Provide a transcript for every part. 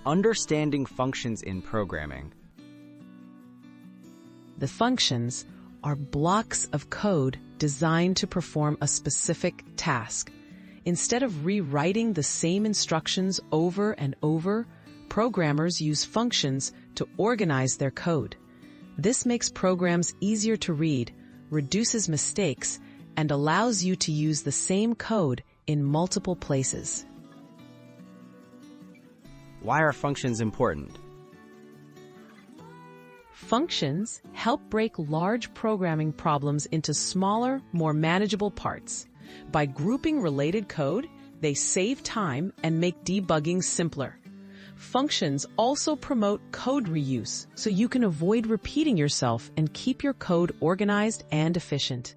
Understanding functions in programming. The functions are blocks of code designed to perform a specific task. Instead of rewriting the same instructions over and over, programmers use functions to organize their code. This makes programs easier to read, reduces mistakes, and allows you to use the same code in multiple places. Why are functions important? Functions help break large programming problems into smaller, more manageable parts. By grouping related code, they save time and make debugging simpler. Functions also promote code reuse, so you can avoid repeating yourself and keep your code organized and efficient.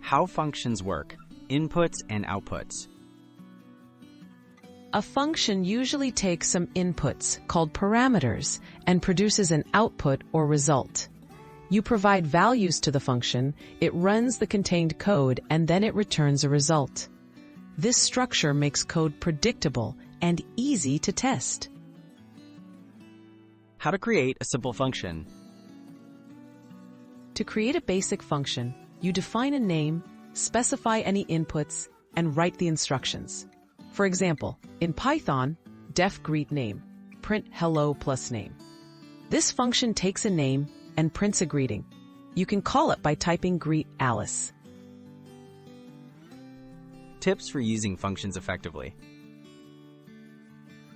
How functions work, inputs and outputs. A function usually takes some inputs, called parameters, and produces an output or result. You provide values to the function, it runs the contained code, and then it returns a result. This structure makes code predictable and easy to test. How to create a simple function. To create a basic function, you define a name, specify any inputs, and write the instructions. For example, in Python, def greet name, print hello plus name. This function takes a name and prints a greeting. You can call it by typing greet Alice. Tips for using functions effectively.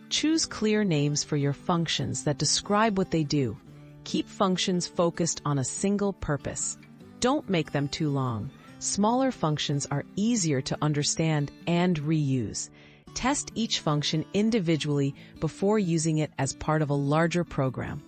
Choose clear names for your functions that describe what they do. Keep functions focused on a single purpose. Don't make them too long. Smaller functions are easier to understand and reuse. Test each function individually before using it as part of a larger program.